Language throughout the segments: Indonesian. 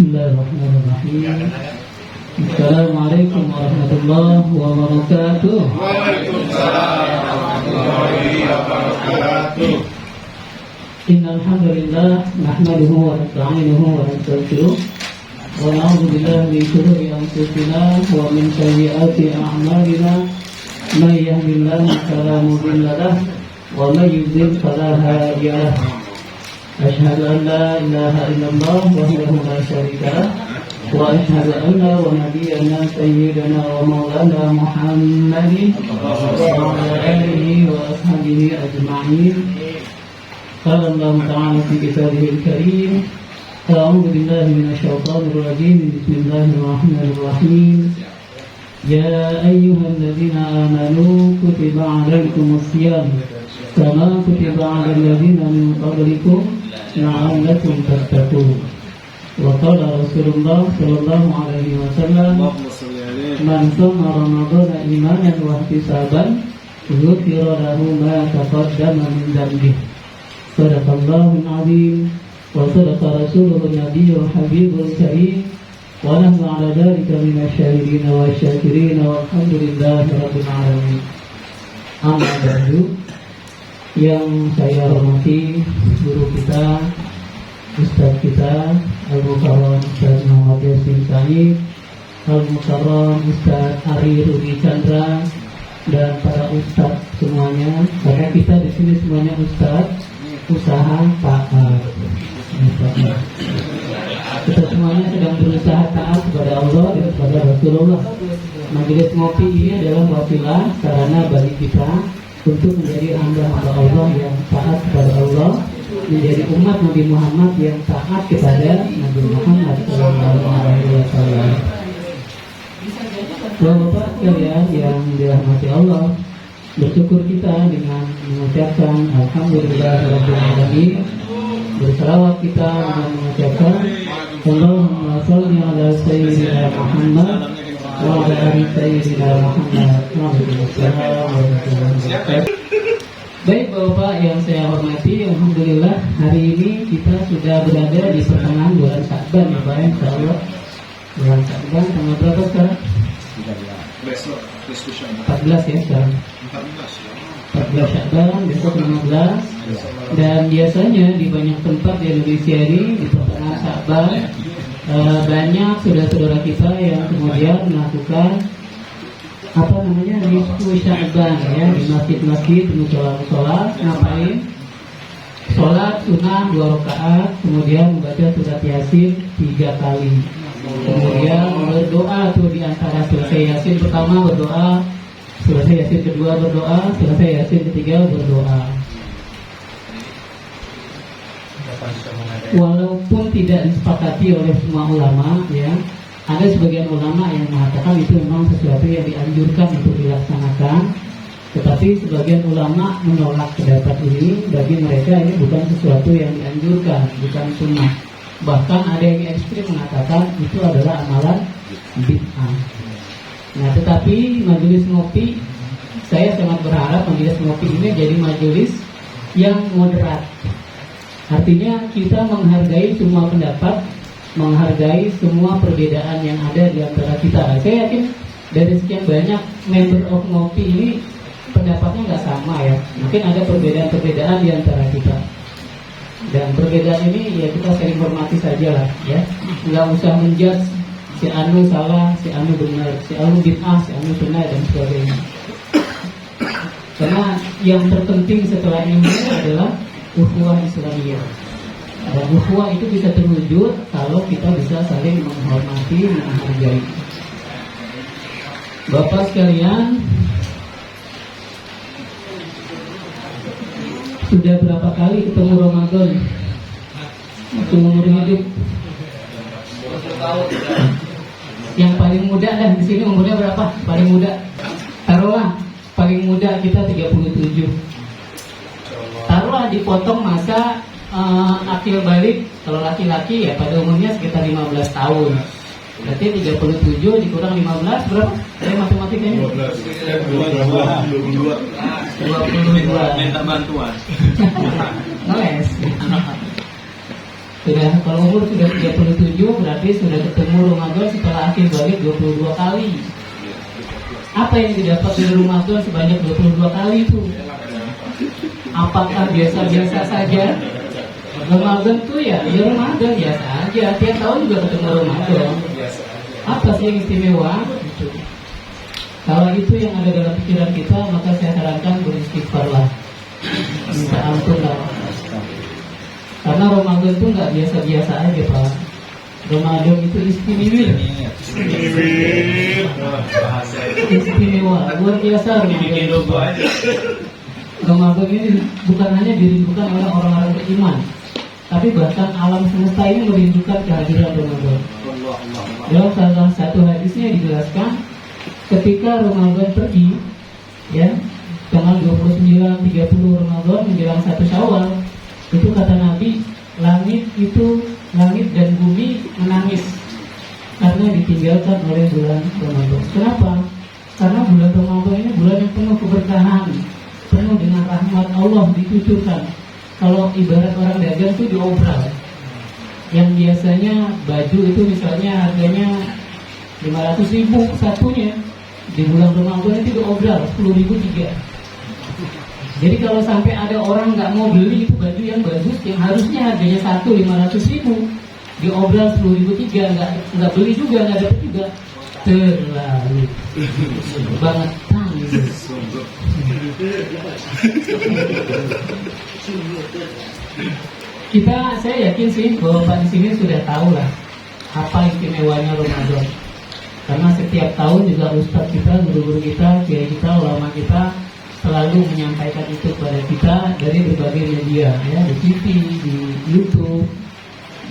Bismillahirrahmanirrahim. Assalamualaikum warahmatullahi wabarakatuh. Waalaikumsalam warahmatullahi wabarakatuh. Innal hamdalillah nahmaduhu wa nasta'inuhu wa nastaghfiruh wa na'udzu billahi min shururi anfusina wa min sayyiati a'malina. May yahdihillahu fala mudilla lahu wa may yudlil fala hadiya lahu. Asyhadu an la ilaha illallah wahdahu la syarika lahu wa asyhadu anna wa nabiyyana sayyidana wa maulana Muhammadin wa ala alihi wa ashabihi ajma'in. Qala Allah ta'ala fi kitabihil karim. A'udzu billahi minasyaitonir rajim. Bismillahirrahmanirrahim. Ya ayyuhalladzina amanu kutiba 'alaikumus shiyam kama kutiba 'alal ladzina min qablikum la'allakum tattaqun. Wa qala Rasulullah sallallahu alaihi wasallam, man shoma ramadhana imanan wa ihtisaban ghufira lahu ma taqaddama min dhanbihi. Sadaqallahul azim wa sadaqa rasuluhun nabiyyul habibul karim wa nahnu ala dzalika minasyahidin wa syakirin walhamdulillahi rabbil alamin. Amma ba'du. Yang saya hormati guru kita, Ustaz kita Al-Mukarram Ustaz Muhammad Yasin Said, Al-Mukarram Ustaz Ari Rudi Chandra, dan para ustaz semuanya. Karena kita di sini semuanya ustaz usaha taat. Kita semuanya sedang berusaha taat kepada Allah dan kepada Rasulullah. Majelis ngopi ini adalah wasilah sarana bagi kita untuk menjadi hamba-hamba Allah yang taat kepada Allah, menjadi umat Nabi Muhammad yang taat kepada Nabi Muhammad SAW. Bapak sekalian yang dirahmati Allah, bersyukur kita dengan mengucapkan Alhamdulillahirrahmanirrahim. Berselawat kita dengan mengucapkan Allahumma sholli ala sayyidina Muhammad wa ala ali sayyidina Muhammad. Baik Bapak yang saya hormati, alhamdulillah hari ini kita sudah berada di pertengahan bulan Sya'ban ya Pak, insyaallah. Bulan Sya'ban tanggal berapa sekarang? 14 ya sekarang. 14 Sya'ban, besok 15. Dan biasanya di banyak tempat di Indonesia ini di pertengahan Sya'ban banyak saudara-saudara kita yang kemudian melakukan nisfu Sya'ban ya, di masjid-masjid, di musola ngapain? Sholat sunnah 2 rakaat, kemudian membaca surat Yasin 3 kali. Kemudian berdoa tuh di antara selesai Yasin pertama berdoa, selesai Yasin kedua berdoa, selesai Yasin ketiga berdoa. Walaupun tidak disepakati oleh semua ulama ya, ada sebagian ulama yang mengatakan itu memang sesuatu yang dianjurkan untuk dilaksanakan, tetapi sebagian ulama menolak pendapat ini. Bagi mereka ini bukan sesuatu yang dianjurkan, bukan sunnah. Bahkan ada yang ekstrim mengatakan itu adalah amalan bid'ah. Nah, tetapi majelis ngopi, saya sangat berharap majelis ngopi ini jadi majelis yang moderat. Artinya kita menghargai semua pendapat, menghargai semua perbedaan yang ada di antara kita. Saya yakin dari sekian banyak member of ngopi ini pendapatnya nggak sama ya. Mungkin ada perbedaan-perbedaan di antara kita. Dan perbedaan ini ya kita saling hormati saja lah ya. Nggak usah menjudge si anu salah, si anu benar, si anu bid'ah, si anu benar dan sebagainya. Karena yang terpenting setelah ini adalah ukhuwah Islamiyah. Dan ukhuwah itu bisa terwujud kalau kita bisa saling menghormati, menghargai. Bapak sekalian, sudah berapa kali ketemu Ramadan seumur hidup? Yang paling muda dah di sini umurnya berapa? Paling muda. Taruhlah paling muda kita 37. Taruhlah dipotong masa akil balik, kalau laki-laki ya pada umurnya sekitar 15 tahun. Berarti 37 dikurang 15 berapa? Saya matematikanya 22. Minta bantuan. Ngeles. Kalau umur sudah 37 berarti sudah ketemu Ramadan setelah akhir balik 22 kali. Apa yang didapat dari Ramadan sebanyak 22 kali itu? Apakah biasa-biasa saja? Ramadan tuh ya Ramadan biasa aja. Tiap tahun juga ketemu Ramadan. Apa sih yang istimewa? Gitu. Kalau itu yang ada dalam pikiran kita, maka saya sarankan beristighfarlah, minta ampun lah. Karena Ramadan itu nggak biasa-biasa aja Pak. Ramadan itu istimewa. Istimewa, luar biasa Ramadan. Ramadan ini bukan hanya dirindukan oleh orang-orang beriman, tapi bahkan alam semesta ini merindukan kehadiran Ramadan. Dalam salah satu hadisnya dijelaskan, ketika Ramadan pergi, ya, tanggal 29, 30 Ramadan menjelang 1 Syawal, itu kata Nabi, langit dan bumi menangis karena ditinggalkan oleh bulan Ramadan. Kenapa? Karena bulan Ramadan ini bulan yang penuh keberkahan, penuh dengan rahmat Allah dituturkan. Kalau ibarat orang dagang itu diobral. Yang biasanya baju itu misalnya harganya 500.000 satunya, di bulan Ramadan itu diobral 10.000 3. Jadi kalau sampai ada orang nggak mau beli itu baju yang bagus, yang harusnya harganya 500.000, diobral 10.000 3, nggak beli juga, nggak dapat juga. Terlalu banget saya yakin sih bahwa Pak di sini sudah tahu lah apa istimewanya Ramadan. Karena setiap tahun juga ustadz kita, guru-guru kita, kiai kita, ulama kita selalu menyampaikan itu kepada kita dari berbagai media, ya, di TV, di YouTube,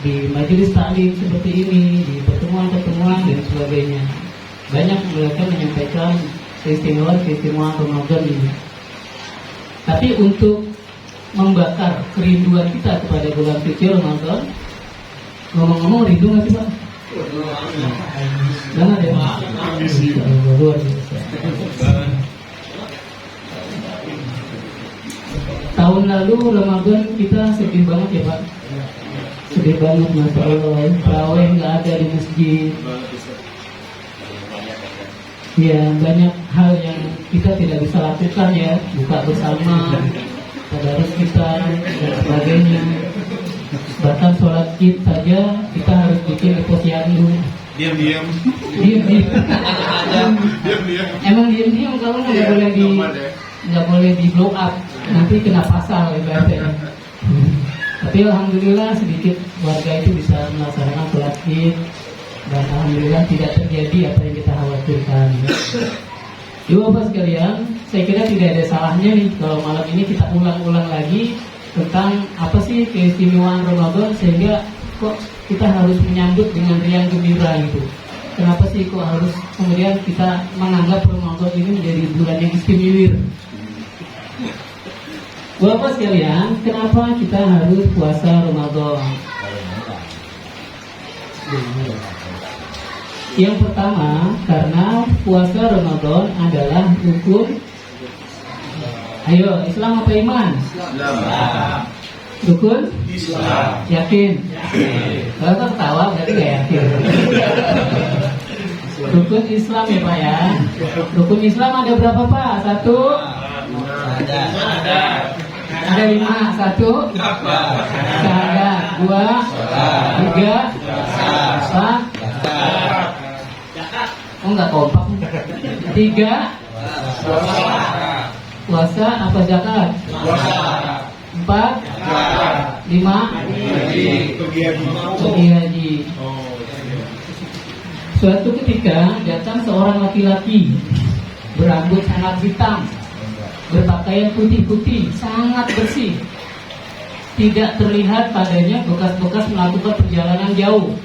di majelis taklim seperti ini, di pertemuan-pertemuan dan sebagainya. Banyak mereka menyampaikan keistimewaan Ramadan ini. Tapi untuk membakar kerinduan kita kepada bulan suci Ramadan, ngomong-ngomong rindu nggak sih Pak? Jangan ya Pak. Luar biasa. Tahun lalu Ramadan kita sedih banget ya Pak. Sedih banget Masya Allah. Tarawih nggak ada di masjid. Ya banyak hal yang kita tidak bisa lakukan ya. Buka bersama, tadarus kita dan sebagainya. Bahkan sholat id saja kita harus bikin posyandu. Diam-diam. Emang diam-diam kalau nggak boleh di blow up, nanti kena pasal ibaratnya. Tapi alhamdulillah sedikit warga itu bisa melaksanakan sholat id dan alhamdulillah tidak terjadi apa yang kita khawatirkan. Ibu bapak sekalian, saya kira tidak ada salahnya nih kalau malam ini kita ulang-ulang lagi tentang apa sih keistimewaan Ramadan sehingga kok kita harus menyambut dengan riang gembira gitu. Kenapa sih kok harus kemudian kita menganggap Ramadan ini menjadi bulan yang istimewa? Bapak sekalian, kenapa kita harus puasa Ramadan? Yang pertama, karena puasa Ramadan adalah rukun. Ayo, Islam apa iman? Islam. Rukun? Islam. Yakin? Kalau tertawa berarti gak yakin. Rukun Islam ya Pak ya. Rukun Islam ada berapa Pak? 1? Ada 5. 1? Syahadat. 2? 3? 4? Oh enggak kompak. 3? Puasa apa zakat? 4? 5? Pergi haji. Suatu ketika datang seorang laki-laki berambut sangat hitam, berpakaian putih-putih, sangat bersih. Tidak terlihat padanya bekas-bekas melakukan perjalanan jauh.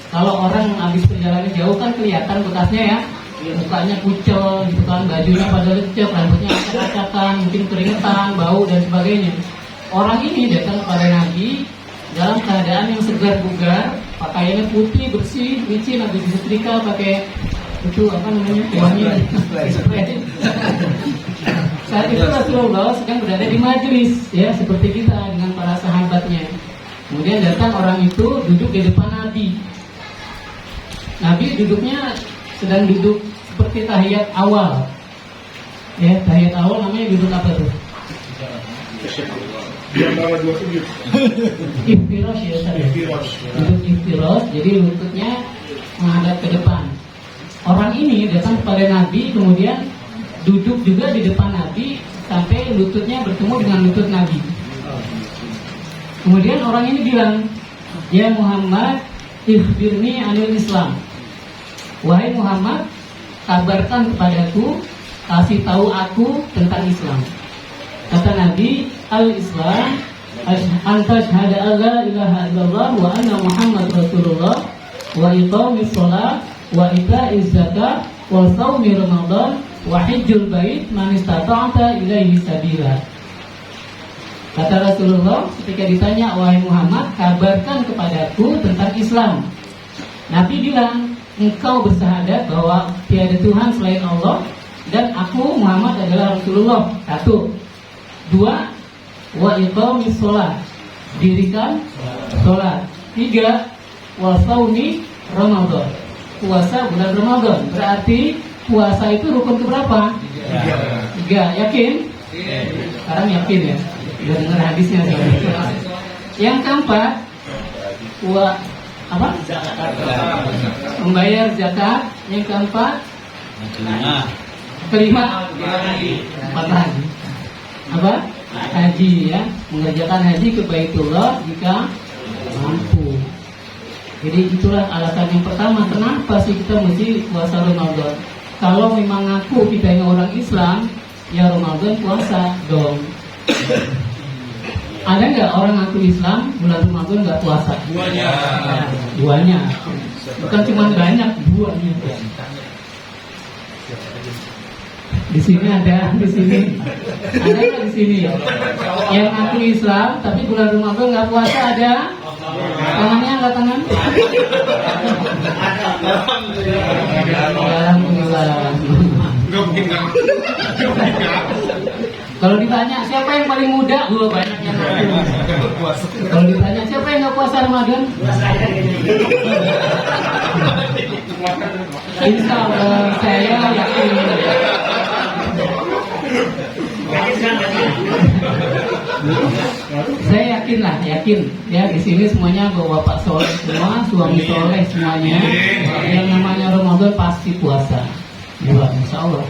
Kalau orang habis perjalanan jauh kan kelihatan bekasnya ya. Mukanya kucel gitu kan, bajunya pada lecek, rambutnya acak-acakan, mungkin keringetan, bau dan sebagainya. Orang ini datang kepada Nabi dalam keadaan yang segar bugar, pakaiannya putih bersih, licin, habis disetrika pakai itu apa namanya, wangi spray. Saat itu Rasulullah sedang berada di majelis ya seperti kita dengan para sahabatnya. Kemudian datang orang itu duduk di depan Nabi. Nabi duduknya sedang duduk seperti tahiyat awal. Ya, tahiyat awal namanya duduk apa tuh? Di antara dua sujud. Iftirosh ya saya. Duduk iftirosh, jadi lututnya menghadap ke depan. Orang ini datang kepada Nabi, kemudian duduk juga di depan Nabi sampai lututnya bertemu dengan lutut Nabi. Kemudian orang ini bilang, "Ya Muhammad, ikhbirni anil Islam." Wahai Muhammad, kabarkan kepadaku, kasih tahu aku tentang Islam. Kata Nabi, al-Islam anta syahada alla ilaha illallah wa anna Muhammad Rasulullah wa iqamis shalah wa ita'iz zakat wa shaumi Ramadan wa hajjul bait man istata'ta ilaihi sabila. Kata Rasulullah ketika ditanya, wahai Muhammad, kabarkan kepadaku tentang Islam. Nabi bilang, engkau bersyahadat bahwa tiada Tuhan selain Allah dan aku Muhammad adalah Rasulullah. 1. 2. Wa iqamis shalah, dirikan salat. 3. Wa shaumi Ramadan, puasa bulan Ramadan. Berarti puasa itu rukun keberapa? 3. Yakin? Sekarang yakin ya? Udah dengar hadisnya sekarang. Yang keempat, membayar zakat. Yang keempat, kelima, empat lagi. Apa? Haji ya, mengerjakan haji ke Baitullah jika mampu. Jadi itulah alasan yang pertama kenapa sih kita mesti puasa Ramadan. Kalau memang ngaku kita ini orang Islam, ya Ramadan puasa dong. Ada nggak orang ngaku Islam bulan Ramadan nggak puasa? Duanya. Bukan cuma banyak, duanya. Di sini ada, di sini ada nggak di sini ya? Yang ngaku Islam tapi bulan Ramadan nggak puasa ada? Tangannya nggak tangan? Alhamdulillah. Kalau ditanya siapa yang paling muda, dulu banyak yang ngaku. Kalau ditanya siapa yang nggak puasa Ramadan? Insya Allah saya yakin. Saya yakin ya di sini semuanya bapak soleh semua, suami soleh semuanya. Yang namanya Ramadan pasti puasa. Dua, insya Allah.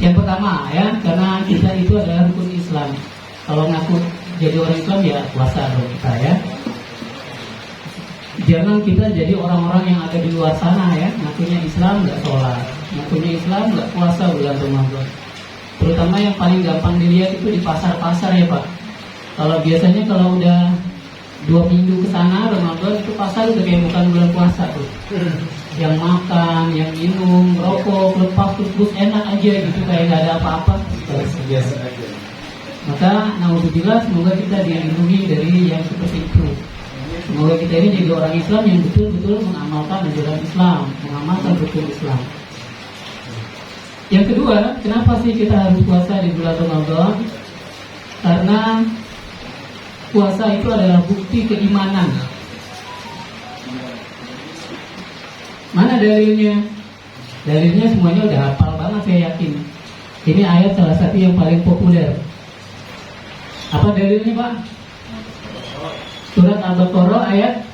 Yang pertama ya, karena kita itu adalah rukun Islam. Kalau ngaku jadi orang Islam ya puasa dong kita ya. Jangan kita jadi orang-orang yang ada di luar sana ya, ngakunya Islam nggak sholat, ngakunya Islam nggak puasa bulan Ramadan. Terutama yang paling gampang dilihat itu di pasar-pasar ya Pak. Kalau biasanya kalau udah 2 minggu ke sana Ramadan itu pasar udah kayak bukan bulan puasa tuh. Yang makan, yang minum, rokok, lepas terus enak aja gitu kayak nggak ada apa-apa. Biasa aja. Maka naudzubillah semoga kita dilindungi dari yang seperti itu. Semoga kita ini jadi orang Islam yang betul-betul mengamalkan ajaran Islam, mengamalkan rukun Islam. Yang kedua, kenapa sih kita harus puasa di bulan Ramadan? Karena puasa itu adalah bukti keimanan. Mana dalilnya? Dalilnya semuanya udah hafal banget saya yakin. Ini ayat salah satu yang paling populer. Apa dalilnya Pak? Surat Al-Baqarah ayat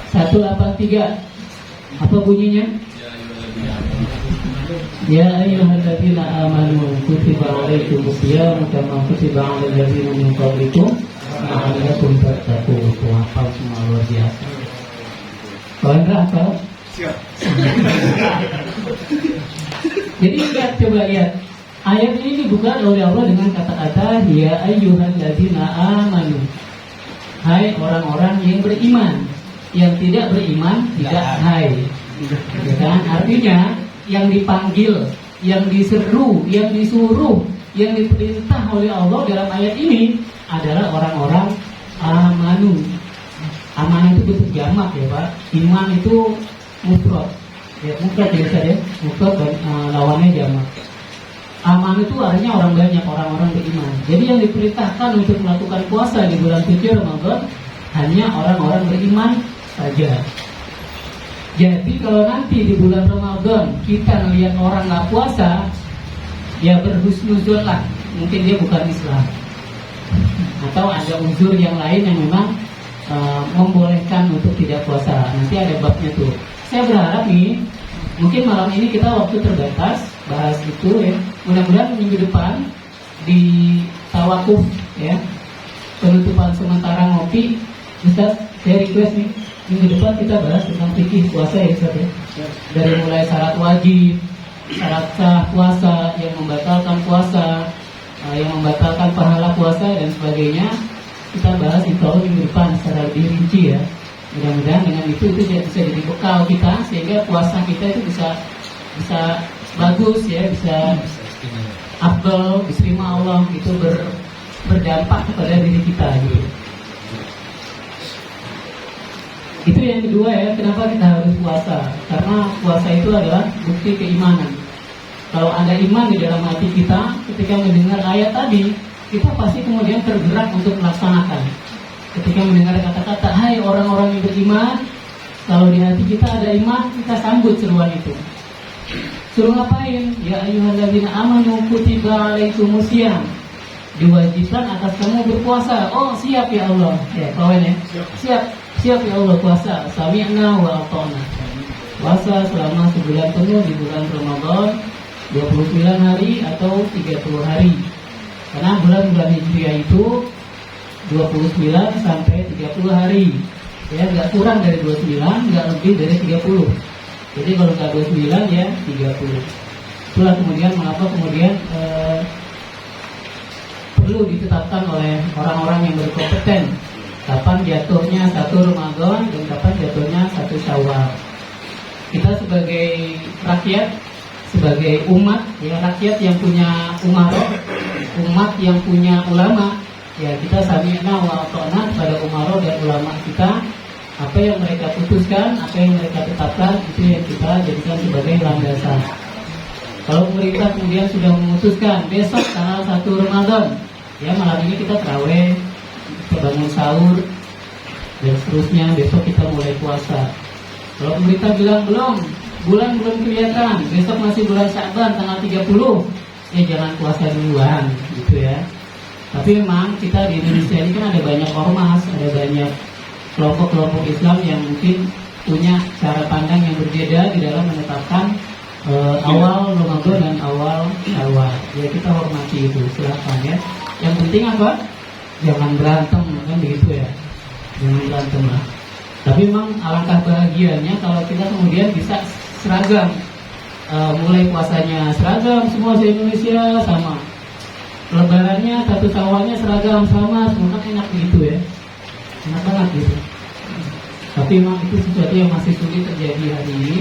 183. Apa bunyinya? Ya ayyuhalladzina amanu kutiba alaikumus syiyam kama kutiba alal ladzina min qablikum la'allakum tattaqun. Hafal semua luar biasa. Kalau enggak hafal? Siap. Jadi coba lihat. Ayat ini dibuka oleh Allah dengan kata-kata ya ayyuhalladzina amanu. Hai orang-orang yang beriman. Yang tidak beriman tidak hai. Ya kan? Artinya yang dipanggil, yang diseru, yang disuruh, yang diperintah oleh Allah dalam ayat ini adalah orang-orang amanu. Aman itu bentuk jamak ya Pak. Iman itu mufrad. Ya mufrad ya Ustaz ya. Mufrad lawannya jamak. Aman itu artinya orang banyak, orang-orang beriman. Jadi yang diperintahkan untuk melakukan puasa di bulan suci Ramadan hanya orang-orang beriman saja. Jadi kalau nanti di bulan Ramadan kita melihat orang nggak puasa, ya berhusnuzon lah, mungkin dia bukan Islam, atau ada unsur yang lain yang memang membolehkan untuk tidak puasa. Nanti ada babnya tuh. Saya berharap nih, mungkin malam ini kita waktu terbatas bahas itu ya. Mudah-mudahan minggu depan di tawakuf ya, penutupan sementara ngopi, Ustaz, saya request nih minggu depan kita bahas tentang fikih puasa ya Ustaz ya. Dari mulai syarat wajib, syarat sah puasa, yang membatalkan puasa, yang membatalkan pahala puasa dan sebagainya. Kita bahas insya Allah minggu depan secara lebih rinci ya. Mudah-mudahan dengan itu bisa jadi bekal kita sehingga puasa kita itu bisa bagus ya, bisa afdal, diterima Allah, itu berdampak kepada diri kita gitu. Itu yang kedua ya, kenapa kita harus puasa? Karena puasa itu adalah bukti keimanan. Kalau ada iman di dalam hati kita, ketika mendengar ayat tadi, kita pasti kemudian tergerak untuk melaksanakan. Ketika mendengar kata-kata, hai orang-orang yang beriman, kalau di hati kita ada iman, kita sambut seruan itu. Suruh ngapain? Ya ayyuhalladzina amanu kutiba alaikumusiyam. Diwajibkan atas kamu berpuasa. Oh siap ya Allah. Ya kawan ya. Siap ya Allah puasa. Sami'na wa ata'na. Puasa selama sebulan penuh di bulan Ramadan, 29 hari atau 30 hari. Karena bulan-bulan Hijriah itu 29 sampai 30 hari. Ya, nggak kurang dari 29, nggak lebih dari 30. Jadi kalau nggak 29 ya 30. Itulah kemudian mengapa kemudian perlu ditetapkan oleh orang-orang yang berkompeten kapan jatuhnya 1 Ramadan dan kapan jatuhnya 1 Syawal. Kita sebagai rakyat, sebagai umat, ya rakyat yang punya umaroh, umat yang punya ulama, ya kita sami'na wa ata'na pada umaroh dan ulama kita. Apa yang mereka putuskan, apa yang mereka tetapkan, itu yang kita jadikan sebagai landasan. Kalau pemerintah kemudian sudah memutuskan besok tanggal 1 Ramadan, ya malam ini kita tarawih, kita bangun sahur, dan seterusnya besok kita mulai puasa. Kalau pemerintah bilang bulan belum kelihatan, besok masih bulan Sya'ban tanggal 30, ya jangan puasa duluan, gitu ya. Tapi memang kita di Indonesia ini kan ada banyak ormas, ada banyak kelompok-kelompok Islam yang mungkin punya cara pandang yang berbeda di dalam menetapkan awal Ramadan dan awal Syawal. Ya kita hormati itu, silakan ya. Yang penting apa? Jangan berantem, kan begitu ya. Jangan berantem lah. Tapi memang alangkah bahagianya kalau kita kemudian bisa seragam, mulai puasanya seragam, semua di Indonesia sama. Lebarannya 1 Syawalnya seragam sama, semua enak begitu ya. Enak banget gitu. Tapi memang itu sesuatu yang masih sulit terjadi hari ini.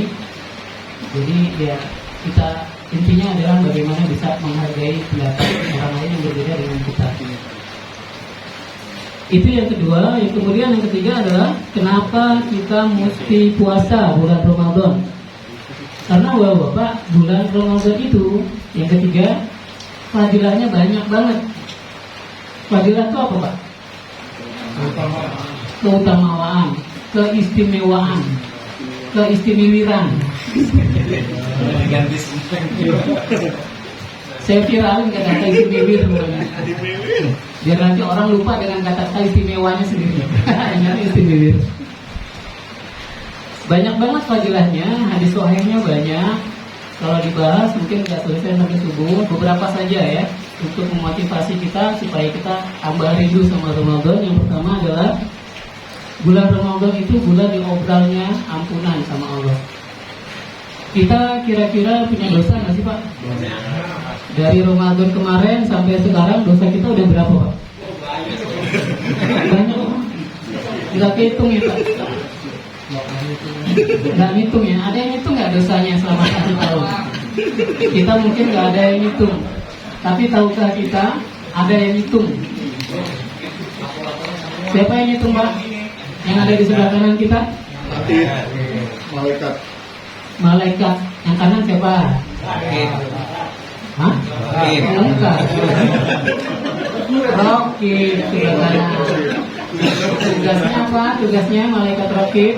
Jadi ya kita intinya adalah bagaimana bisa menghargai pendapat orang lain yang berbeda dengan kita. Itu yang kedua. Yang kemudian yang ketiga adalah kenapa kita mesti puasa bulan Ramadan. Karena Bapak, bulan Ramadan itu yang ketiga fadilahnya banyak banget. Fadilah itu apa Pak? Keutamaan, keistimewaan, keistimewiran. Saya viralin kata istimewir, biar nanti orang lupa dengan kata istimewanya sendiri. Ingat istimewir. Banyak banget fadilahnya, hadis sahihnya banyak. Kalau dibahas mungkin nggak selesai sampai subuh. Beberapa saja ya untuk memotivasi kita supaya kita tambah rindu sama Ramadan. Yang pertama adalah bulan Ramadan itu bulan diobrolnya ampunan sama Allah. Kita kira-kira punya dosa nggak sih Pak? Dari Ramadan kemarin sampai sekarang dosa kita udah berapa Pak? Banyak. Nggak hitung ya Pak? Nggak hitung ya. Ada yang hitung nggak dosanya selama 1 tahun? Kita mungkin nggak ada yang hitung. Tapi tahukah kita ada yang hitung? Siapa yang hitung Pak? Yang ada di sebelah kanan kita? Malaikat. Malaikat. Yang kanan siapa? Hah? Enggak. Rokib tugasnya apa? Tugasnya malaikat rokib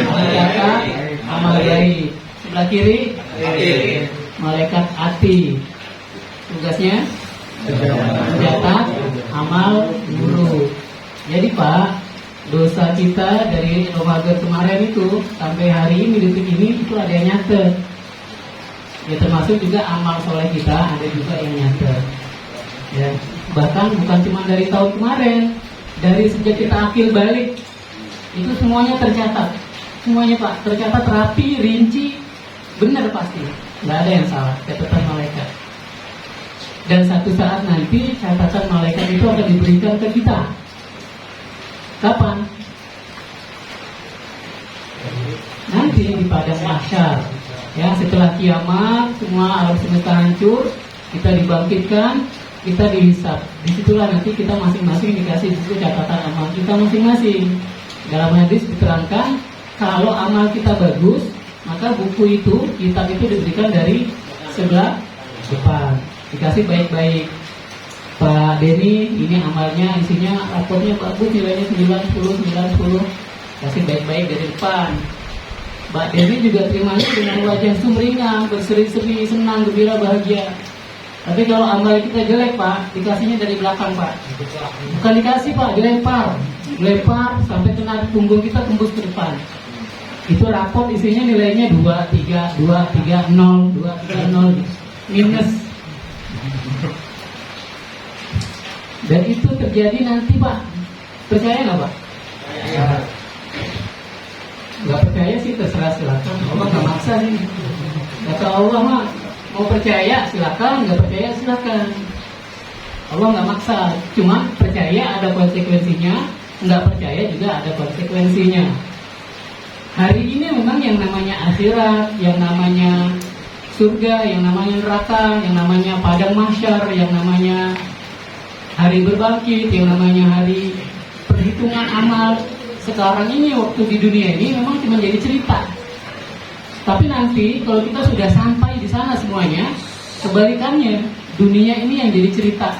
mencatat amal baik. Sebelah kiri malaikat ati. Tugasnya mencatat amal buruk. Jadi Pak, dosa kita dari Ramadan kemarin itu sampai hari ini detik ini itu ada yang nyatet. Ya termasuk juga amal soleh kita ada juga yang nyatet. Ya, bahkan bukan cuma dari tahun kemarin, dari sejak kita akil balik itu semuanya tercatat. Semuanya Pak, tercatat rapi, rinci, benar pasti. Nggak ada yang salah, catatan malaikat. Dan satu saat nanti catatan malaikat itu akan diberikan ke kita. Kapan? Nanti di padang mahsyar. Ya, setelah kiamat, semua alam semesta hancur, kita dibangkitkan, kita dihisab. Disitulah nanti kita masing-masing dikasih buku catatan amal kita masing-masing. Dalam hadis diterangkan, kalau amal kita bagus, maka buku itu, kitab itu diberikan dari sebelah depan. Dikasih baik-baik. Pak Denny, ini amalnya, isinya raportnya bagus, nilainya 90. Kasih baik-baik dari depan. Mbak Denny juga terimanya dengan wajah sumringah, berseri-seri, senang, gembira, bahagia. Tapi kalau amal kita jelek Pak, dikasihnya dari belakang Pak. Bukan dikasih Pak, dilempar sampai kena punggung kita tembus ke depan. Itu raport isinya nilainya 2, 3, 0, minus. Dan itu terjadi nanti Pak. Percaya nggak Pak? Nggak percaya sih terserah, silakan. Allah nggak maksa sih. Kata Allah mah mau percaya silakan, nggak percaya silakan. Allah nggak maksa. Cuma percaya ada konsekuensinya, nggak percaya juga ada konsekuensinya. Hari ini memang yang namanya akhirat, yang namanya surga, yang namanya neraka, yang namanya padang mahsyar, yang namanya hari berbangkit, yang namanya hari perhitungan amal. Sekarang ini waktu di dunia ini memang cuma jadi cerita. Tapi nanti kalau kita sudah sampai di sana semuanya, kebalikannya, dunia ini yang jadi cerita.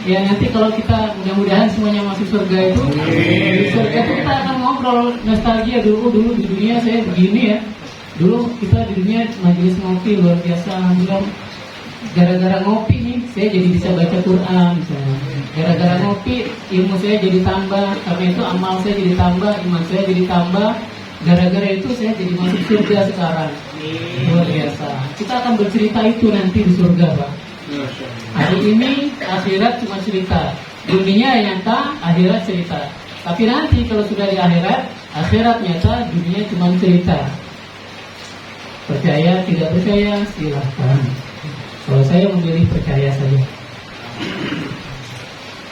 Ya nanti kalau kita mudah-mudahan semuanya masuk surga itu, di surga itu kita akan ngobrol nostalgia dulu di dunia saya begini ya. Dulu kita di dunia majelis ngopi luar biasa, alhamdulillah. Gara-gara ngopi nih, saya jadi bisa baca Quran misalnya. Gara-gara ngopi, ilmu saya jadi tambah. Karena itu amal saya jadi tambah, iman saya jadi tambah. Gara-gara itu saya jadi masuk surga sekarang. Luar biasa. Kita akan bercerita itu nanti di surga Pak. Hari ini akhirat cuma cerita, dunia nyata, akhirat cerita. Tapi nanti kalau sudah di akhirat, akhirat nyata, dunia cuma cerita. Percaya tidak percaya silahkan. Kalau saya memilih percaya saja.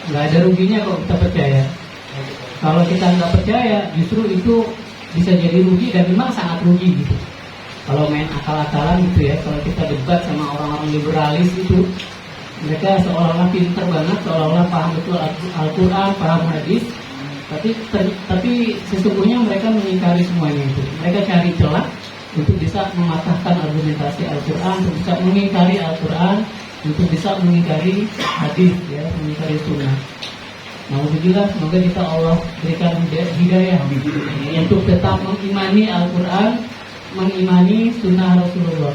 Nggak ada ruginya kalau kita percaya. Kalau kita nggak percaya, justru itu bisa jadi rugi dan memang sangat rugi gitu. Kalau main akal-akalan gitu ya, kalau kita debat sama orang-orang liberalis itu, mereka seolah-olah pinter banget, seolah-olah paham betul Al-Quran, paham hadis, tapi sesungguhnya mereka mengingkari semuanya itu. Mereka cari celah untuk bisa mematahkan argumentasi Al-Quran, untuk bisa mengingkari Al-Quran, untuk bisa mengingkari hadis, ya, mengingkari sunnah. Alhamdulillah, semoga kita Allah berikan hidayah untuk tetap mengimani Al-Quran, mengimani sunnah Rasulullah.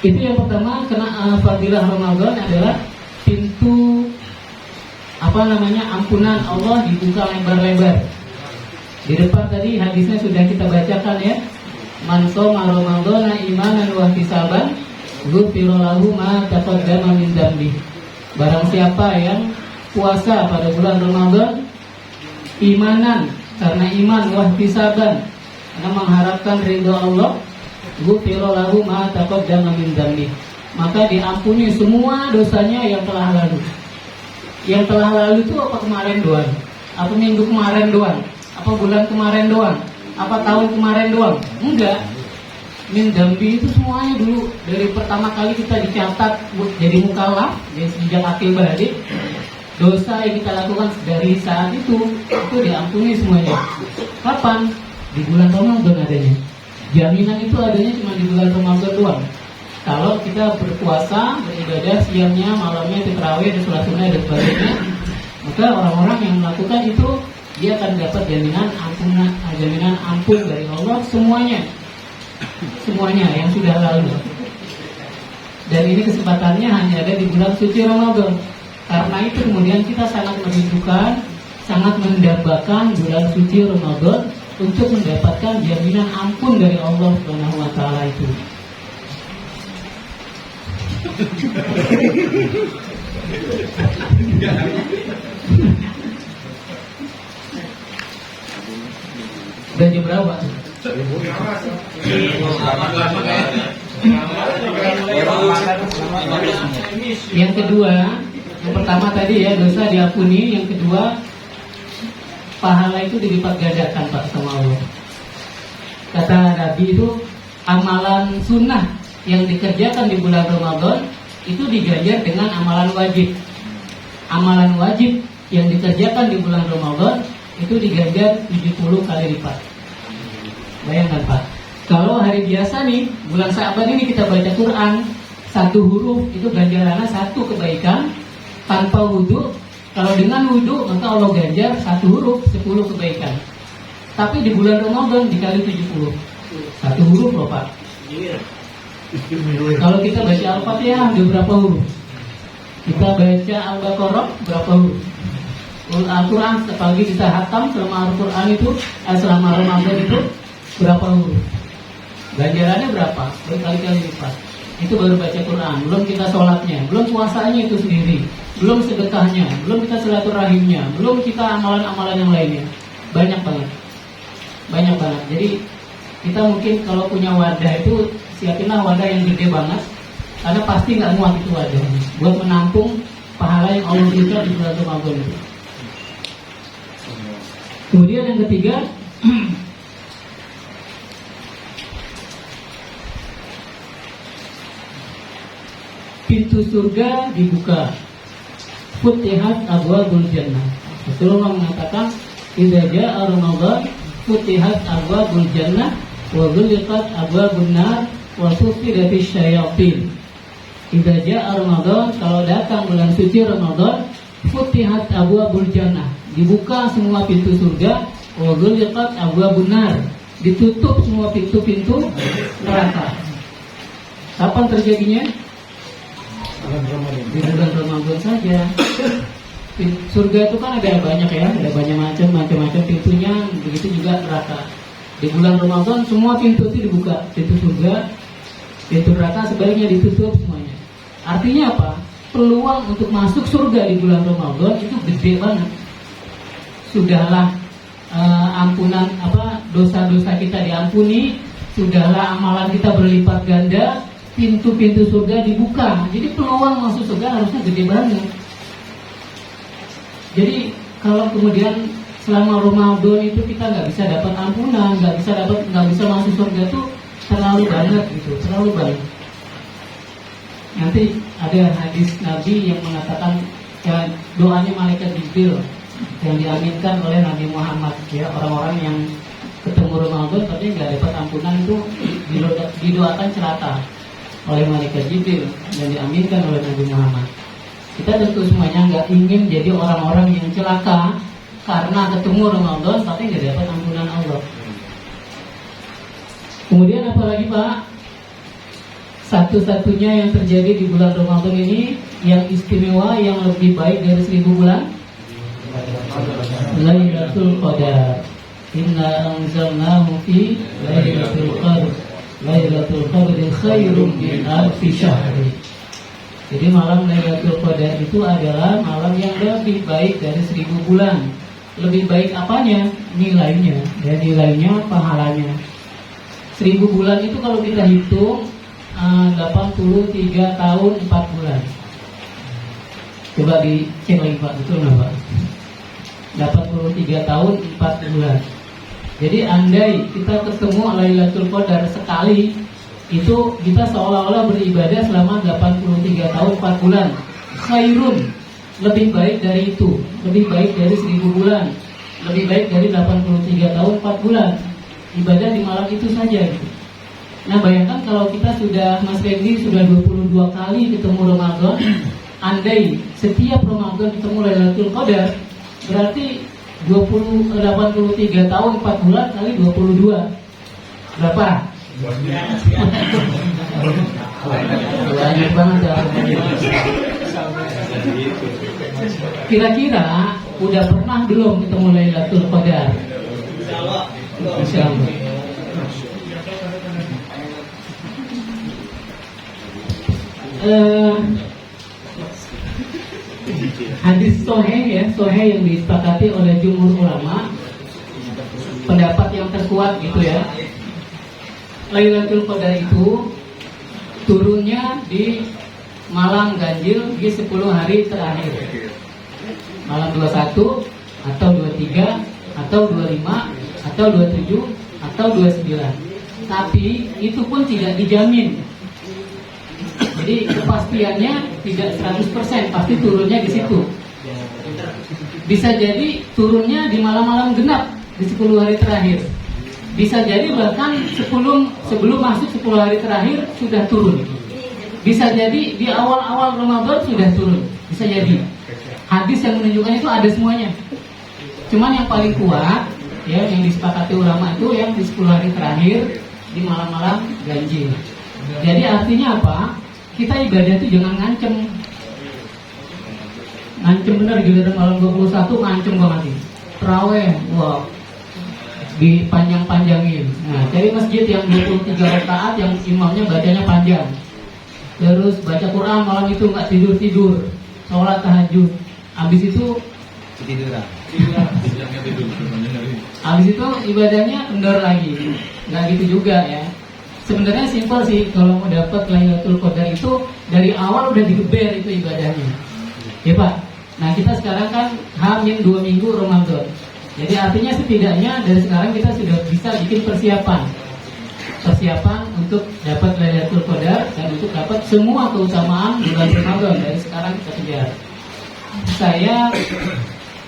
Itu yang pertama, karena fadilah Ramadan adalah pintu ampunan Allah dibuka lebar-lebar. Di depan tadi hadisnya sudah kita bacakan ya. Man shoma Ramadhana imanan wa ihtisaban ghufira lahu ma taqaddama min dzambi. Barang siapa yang puasa pada bulan Ramadan imanan, karena iman wa ihtisaban, karena mengharapkan ridha Allah, ghufira lahu ma taqaddama min dzambi, maka diampuni semua dosanya yang telah lalu. Yang telah lalu itu apa kemarin doang? Apa minggu kemarin doang? Apa bulan kemarin doang? Apa tahun kemarin doang? Enggak. Min dambi itu semuanya dulu. Dari pertama kali kita dicatat jadi mukallaf, dari sejak akil balik, dosa yang kita lakukan dari saat itu diampuni semuanya. Kapan? Di bulan Ramadan adanya. Jaminan itu adanya cuma di bulan Ramadan doang. Kalau kita berpuasa, beribadah siangnya, malamnya, tarawih, sholat sunnah dan sebagainya, maka orang-orang yang melakukan itu dia akan dapat jaminan ampun dari Allah semuanya yang sudah lalu. Dan ini kesempatannya hanya ada di bulan suci Ramadan. Karena itu kemudian kita sangat merindukan, sangat mendambakan bulan suci Ramadan untuk mendapatkan jaminan ampun dari Allah Subhanahu wa taala itu. Dan jam berapa? Yang kedua, yang pertama tadi ya dosa diampuni, yang kedua pahala itu dilipat gandakan Pak sama Allah. Kata Nabi itu amalan sunnah yang dikerjakan di bulan Ramadan itu diganjar dengan amalan wajib. Amalan wajib yang dikerjakan di bulan Ramadan itu diganjar 70 kali lipat. Bayangkan Pak, kalau hari biasa nih, bulan Syaban ini kita baca Quran, satu huruf itu ganjarannya satu kebaikan tanpa wudhu. Kalau dengan wudhu maka Allah ganjar satu huruf 10 kebaikan. Tapi di bulan Ramadan dikali 70, satu huruf loh Pak. Kalau kita baca Al-Fatihah ada berapa huruf? Kita baca Al-Baqarah berapa huruf? Al-Quran setiap pagi kita hatam selama Al-Quran itu selama Ramadan itu berapa huruf? Ganjarannya berapa? Berkali-kali lipat. Itu baru baca Quran, belum kita sholatnya, belum puasanya itu sendiri, belum sedekahnya, belum kita silaturahimnya, belum kita amalan-amalan yang lainnya. Banyak banget. Jadi kita mungkin kalau punya wadah itu siapinlah wadah yang gede banget, karena pasti nggak muat itu wadahnya buat menampung pahala yang Allah berikan di bulan Ramadan itu. Kemudian yang ketiga, pintu surga dibuka. Futihat abwabul jannah. Rasulullah mengatakan, "Idza jaa Ramadan, futihat abwabul jannah wa ghulqat abwabun nar wa sufidatis syayatin." Idza jaa Ramadan, kalau datang bulan suci Ramadan, futihat abwabul jannah, dibuka semua pintu surga, wa ghulqat abwabun nar, ditutup semua pintu-pintu neraka. Kapan terjadinya? Di bulan Ramadan saja. Surga itu kan ada banyak ya, ada banyak macam-macam pintunya, begitu juga neraka. Di bulan Ramadan semua pintu itu dibuka, pintu surga, pintu neraka sebaliknya ditutup semuanya. Artinya apa? Peluang untuk masuk surga di bulan Ramadan itu gede banget. Sudahlah ampunan dosa-dosa kita diampuni, sudahlah amalan kita berlipat ganda, pintu-pintu surga dibuka. Jadi peluang masuk surga harusnya gede banget. Jadi kalau kemudian selama Ramadan itu kita nggak bisa dapat ampunan, nggak bisa masuk surga itu terlalu banget gitu, terlalu banget. Nanti ada hadis Nabi yang mengatakan ya, doanya malaikat Jibril yang diaminkan oleh Nabi Muhammad ya, orang-orang yang ketemu Ramadan tapi nggak dapat ampunan itu didoakan celaka oleh malaikat Jibril dan diaminkan oleh Nabi Muhammad. Kita tentu semuanya nggak ingin jadi orang-orang yang celaka karena ketemu Ramadan tapi nggak dapat ampunan Allah. Kemudian apa lagi Pak? Satu-satunya yang terjadi di bulan Ramadan ini yang istimewa, yang lebih baik dari 1000 bulan, Lailatul Qadar. Inna anzalnahu fi Lailatul Qadar. Lailatul Qadri khairum min alfi syahr. Jadi malam Lailatul Qadar itu adalah malam yang lebih baik dari 1000 bulan. Lebih baik apanya? Nilainya. Dan nilainya pahalanya. 1000 bulan itu kalau kita hitung 83 tahun 4 bulan. Coba dicek lagi Pak, betul nggak Pak? 83 tahun 4 bulan. Jadi andai kita ketemu Lailatul Qadar sekali, itu kita seolah-olah beribadah selama 83 tahun 4 bulan. Khairun, lebih baik dari itu, lebih baik dari 1000 bulan, lebih baik dari 83 tahun 4 bulan. Ibadah di malam itu saja gitu. Nah bayangkan kalau kita sudah, Mas Randy sudah 22 kali ketemu Ramadan, andai setiap Ramadan ketemu Lailatul Qadar, berarti 83 tahun 4 bulan kali 22 berapa? Banyak banget ya. Kira-kira udah pernah belum ketemu Lailatul Qadar? Insyaallah. Hadis sahih yang disepakati oleh jumhur ulama, pendapat yang terkuat gitu ya. Lailatul Qadar itu turunnya di malam ganjil di 10 hari terakhir. Malam 21 atau 23 atau 25 atau 27 atau 29. Tapi itu pun tidak dijamin. Jadi kepastiannya tidak 100%, pasti turunnya di situ. Bisa jadi turunnya di malam-malam genap di 10 hari terakhir. Bisa jadi bahkan sebelum masuk 10 hari terakhir sudah turun. Bisa jadi di awal-awal Ramadan sudah turun. Bisa jadi. Hadis yang menunjukkan itu ada semuanya. Cuman yang paling kuat ya yang disepakati ulama itu yang di 10 hari terakhir di malam-malam ganjil. Jadi artinya apa? Kita ibadah itu jangan ngancem bener giliran malam 21 ngancem banget nih. Tarawih, wah dipanjang-panjangin. Nah, cari masjid yang 23 rakaat yang imamnya bacanya panjang. Terus baca Quran malam itu nggak tidur-tidur, sholat tahajud. Habis itu Tiduran. Habis itu ibadahnya kendor lagi. Nggak gitu juga ya. Sebenarnya simpel sih, kalau mau dapat Lailatul Qadar itu dari awal udah digeber itu ibadahnya. Ya Pak. Nah kita sekarang kan hamil 2 minggu Ramadan. Jadi artinya setidaknya dari sekarang kita sudah bisa bikin persiapan untuk dapat Lailatul Qadar dan untuk dapat semua keutamaan bulan Ramadan. Dari sekarang kita kejar. Saya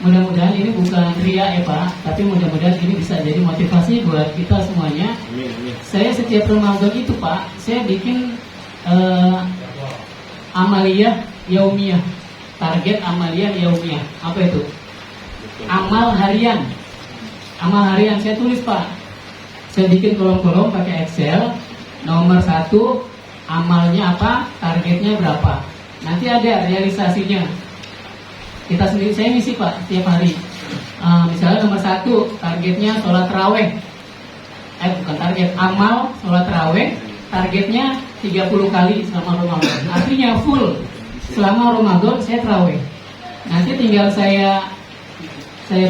mudah-mudahan ini bukan ria ya Pak, tapi mudah-mudahan ini bisa jadi motivasi buat kita semuanya. Saya setiap Ramadan itu Pak, saya bikin amaliyah yaumiyah, target amaliyah yaumiyah. Apa itu? Amal harian. Amal harian saya tulis Pak. Saya bikin kolom-kolom pakai Excel. Nomor 1 amalnya apa? Targetnya berapa? Nanti ada realisasinya. Kita sendiri, saya ngisi Pak setiap hari. Misalnya nomor 1 targetnya sholat taraweh. Bukan target, amal sholat taraweh. Targetnya 30 kali selama Ramadan. Artinya full selama Ramadan saya taraweh. Nanti tinggal saya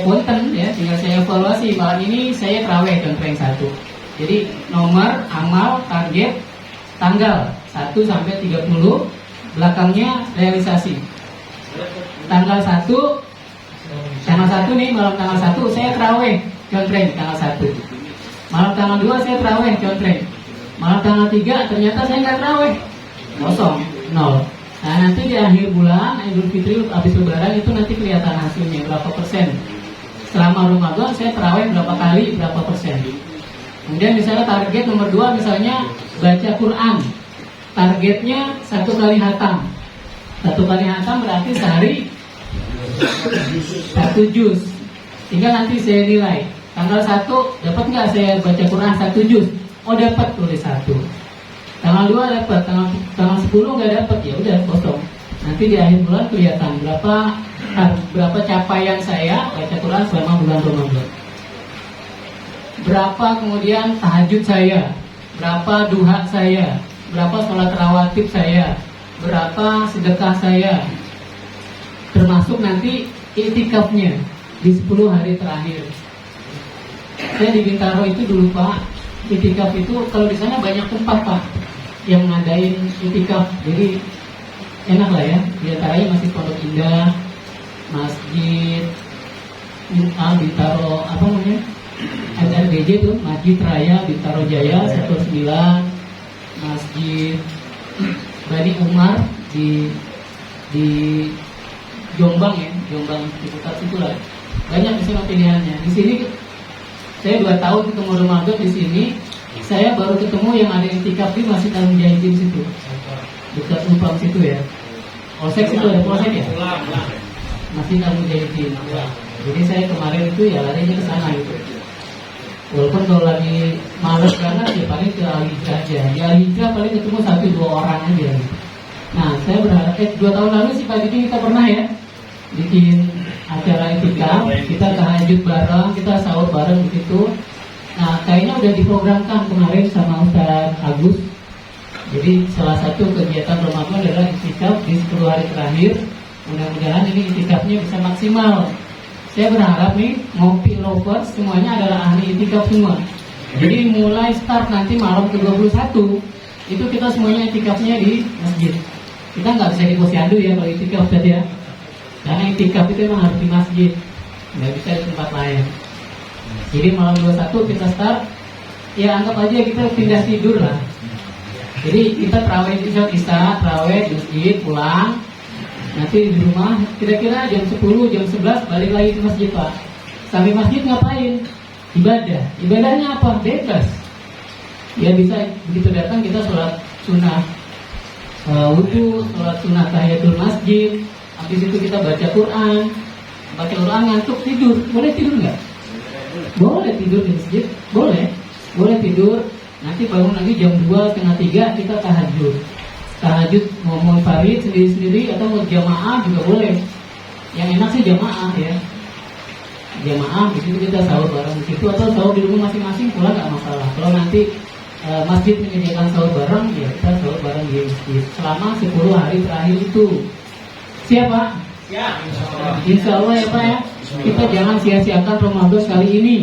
punten ya, tinggal saya evaluasi malam ini saya taraweh contoh yang 1. Jadi nomor, amal, target, tanggal 1 sampai 30, belakangnya realisasi. Tanggal 1 nih, malam tanggal 1 saya taraweh contreng tanggal 1. Malam tanggal 2 saya taraweh contreng. Malam tanggal 3 ternyata saya nggak taraweh, kosong, 0. Nah nanti di akhir bulan Idul Fitri habis lebaran itu nanti kelihatan hasilnya berapa persen. Selama Ramadan saya taraweh berapa kali, berapa persen. Kemudian misalnya target nomor 2 misalnya baca Quran. Targetnya 1 kali hatam. 1 kali hatam berarti sehari 1 juz. Tinggal nanti saya nilai. Tanggal 1 dapat nggak saya baca Quran 1 juz? Oh dapat, tulis 1. Tanggal 2 dapat, tanggal 10 nggak dapat, ya udah kosong. Nanti di akhir bulan kelihatan berapa capaian saya baca Quran selama bulan Ramadan. Berapa kemudian tahajud saya, berapa duha saya, berapa sholat rawatib saya, berapa sedekah saya, termasuk nanti iktikafnya di 10 hari terakhir. Saya di Bintaro itu dulu Pak, iktikaf itu kalau di sana banyak tempat Pak yang ngadain iktikaf, jadi enak lah ya. Di antaranya masih Pondok Indah, Masjid Bintaro apa namanya, SRBJ itu Masjid Raya Bintaro Jaya 19, Masjid Bani Umar di Jombang ya, Jombang sekitar situ lah. Banyak misalnya pilihannya. Di sini saya 2 tahun ketemu Ramadan di sini, Saya baru ketemu yang ada iktikaf di Masjid Al-Mujahidin situ, dekat Umpam situ ya. Polsek situ ada polsek ya. Masjid Al-Mujahidin. Jadi saya kemarin itu ya larinya ke sana gitu. Walaupun kalau lagi males banget ya paling ke Al-Hijrah aja. Di Al-Hijrah paling ketemu 1-2 orang aja. Nah, saya berharap 2 tahun lalu sih Pak Diki kita pernah ya bikin acara iktikaf, kita tahajud bareng, kita sahur bareng begitu. Nah, kayaknya udah diprogramkan kemarin sama Ustaz Agus. Jadi salah satu kegiatan Ramadan adalah iktikaf di 10 hari terakhir. Mudah-mudahan ini iktikafnya bisa maksimal. Saya berharap nih ngopi lovers semuanya adalah ahli iktikaf semua. Jadi mulai start nanti malam ke-21 itu kita semuanya iktikafnya di masjid. Kita nggak bisa di posyandu ya kalau iktikaf tadi ya. Karena iktikaf itu memang harus di masjid, nggak bisa di tempat lain. Jadi malam 21 kita start. Ya anggap aja kita pindah tidur lah. Jadi kita terawih isya, terawih di masjid, pulang. Nanti di rumah kira-kira jam 10, jam 11 balik lagi ke masjid Pak. Sampai masjid ngapain? Ibadah. Ibadahnya apa? Bebas. Ya bisa begitu datang kita sholat sunnah wudhu, sholat sunnah tahiyatul masjid. Habis itu kita baca Quran ngantuk tidur. Boleh tidur nggak? Boleh tidur di masjid. Boleh tidur. Nanti bangun lagi jam 2, setengah 3 kita tahajud mau farid sendiri-sendiri atau mau jamaah juga boleh. Yang enak sih jamaah ya. Jamaah di situ kita sahur bareng di situ atau sahur di rumah masing-masing pulang nggak masalah. Kalau nanti masjid menyediakan sahur bareng ya kita sahur bareng di masjid selama 10 hari terakhir itu. Siap Pak? Siap. Insya Allah ya Pak ya. Kita jangan sia-siakan Ramadan kali ini.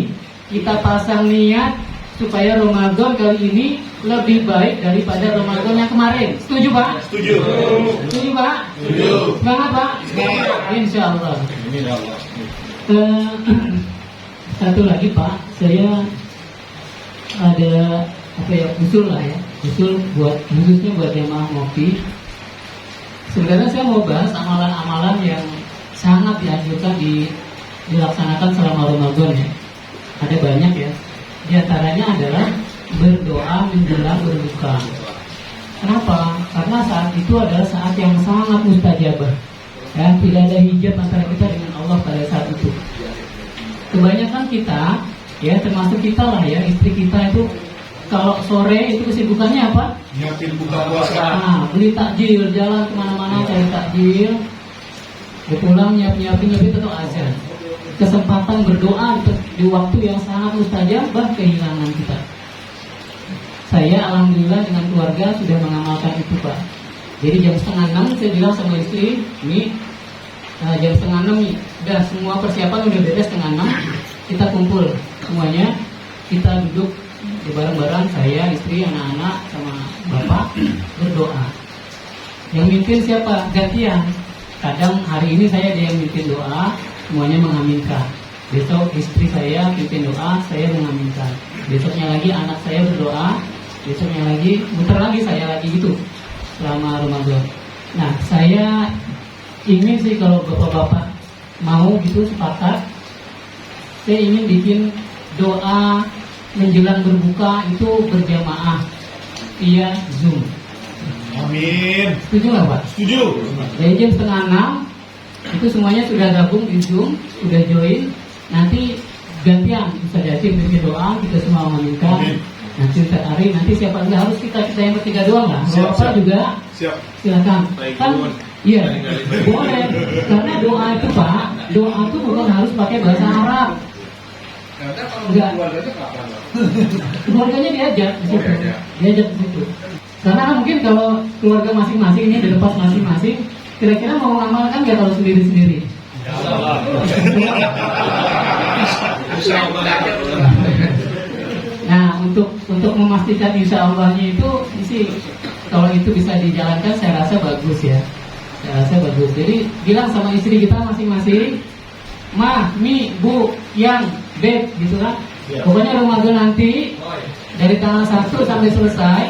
Kita pasang niat supaya Ramadan kali ini lebih baik daripada Ramadan yang kemarin. Setuju Pak? Setuju. Setuju Pak? Setuju. Semangat Pak? Insya Allah. Satu lagi Pak, saya ada usul lah ya, usul buat khususnya buat jemaah ngopi. Sebenarnya saya mau bahas amalan-amalan yang sangat dianjurkan dilaksanakan selama Ramadan ya. Ada banyak ya. Di antaranya adalah berdoa menjelang berbuka. Kenapa? Karena saat itu adalah saat yang sangat mustajabah. Ya, tidak ada hijab antara kita dengan Allah pada saat itu. Kebanyakan kita, ya termasuk kita lah ya, istri kita itu kalau sore itu kesibukannya apa? Nyiapin buka puasa. Nah, beli takjil, jalan kemana-mana cari takjil. Pulang nyiapin itu azan. Kesempatan berdoa di waktu yang sangat mustajabah kehilangan kita. Saya alhamdulillah dengan keluarga sudah mengamalkan itu Pak. Jadi jam 5:30 saya bilang sama istri, ini jam 5:30 nih, udah semua persiapan udah beres 5:30, kita kumpul semuanya, kita duduk di bareng-bareng saya, istri, anak-anak sama bapak berdoa. Yang mimpin siapa? Gantian. Kadang hari ini saya yang mimpin doa, semuanya mengaminkan. Besok istri saya pimpin doa, saya mengaminkan. Besoknya lagi anak saya berdoa, besoknya lagi, muter lagi saya lagi gitu selama Ramadan. Nah, saya ingin sih kalau bapak-bapak mau gitu sepakat, saya ingin bikin doa menjelang berbuka itu berjamaah via Zoom. Amin. Setuju nggak Pak? Setuju. Dari jam 5:30 itu semuanya sudah gabung di Zoom, sudah join. Nanti gantian bisa jadi bikin doa, kita semua meminta. Nanti hari nanti siapa enggak harus kita yang bertiga doang lah. Bapak juga Siap. silakan. Kan iya boleh. Karena doa itu Pak, doa itu bukan harus pakai bahasa Arab. Enggak. Keluarganya diajak di situ. Diajak di situ. Karena mungkin kalau keluarga masing-masing ini di lepas masing-masing, kira-kira mau mengamalkan nggak kalau sendiri-sendiri? Nah, untuk memastikan insya Allahnya itu sih, kalau itu bisa dijalankan, saya rasa bagus ya. Saya rasa bagus. Jadi bilang sama istri kita masing-masing, Ma, Mi, Bu, Yang, Beb, gitu kan. Pokoknya Ramadan nanti dari tanggal 1 sampai selesai,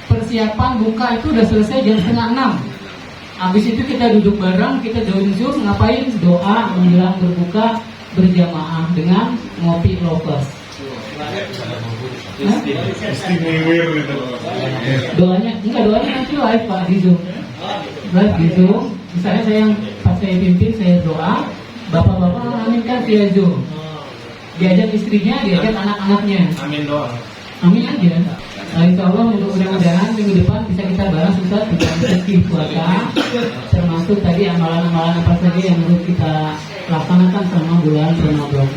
persiapan buka itu udah selesai jam 5:30. Habis itu kita duduk bareng, kita join Zoom, ngapain? Doa menjelang berbuka berjamaah dengan ngopi lovers. Istimewa gitu. Doanya nanti live Pak di Zoom. Live di Zoom. Misalnya saya yang pas saya pimpin saya doa, bapak-bapak aminkan via Zoom. Diajak istrinya, diajak anak-anaknya. Amin doang. Amin aja. Nah, insya Allah mudah-mudahan minggu depan bisa kita bahas Ustaz tentang rezeki puasa, termasuk tadi amalan-amalan apa saja yang harus kita laksanakan selama bulan Ramadan.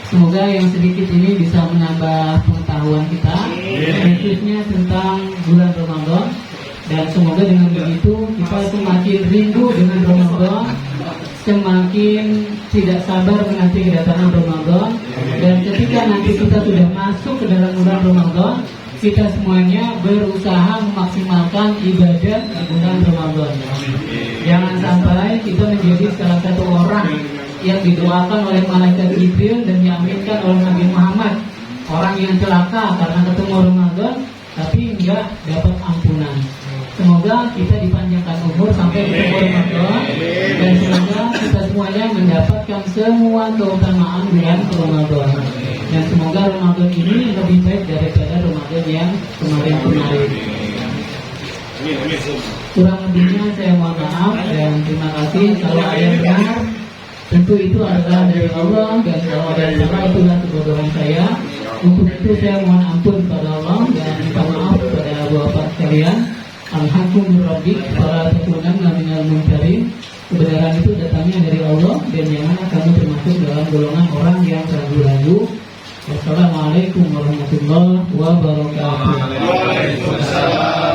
Semoga yang sedikit ini bisa menambah pengetahuan kita, khususnya tentang bulan Ramadan. Dan semoga dengan begitu kita semakin rindu dengan Ramadan, semakin tidak sabar menanti kedatangan Ramadan. Dan ketika nanti kita sudah masuk ke dalam bulan Ramadan, kita semuanya berusaha memaksimalkan ibadah di bulan Ramadan. Jangan sampai kita menjadi salah satu orang yang didoakan oleh malaikat Jibril dan diaminkan oleh Nabi Muhammad, orang yang celaka karena ketemu Ramadan tapi enggak dapat ampunan. Semoga kita dipanjangkan umur sampai ketemu Ramadan, dan semoga kita semuanya mendapatkan semua keutamaan bulan Ramadan. Dan semoga Ramadan ini lebih baik daripada Ramadan yang kemarin-kemarin. Kurang lebihnya saya mohon maaf dan terima kasih. Kalau ada yang benar, tentu itu adalah dari Allah, dan kalau ada yang salah itulah kebodohan saya. Untuk itu saya mohon ampun kepada Allah dan minta maaf kepada bapak sekalian. Alhamdulillah, para takunanna minal munkarin. Kebenaran itu datangnya dari Allah, dan janganlah kamu termasuk dalam golongan orang yang ragu-ragu. Wassalamualaikum warahmatullahi wabarakatuh. Waalaikumsalam.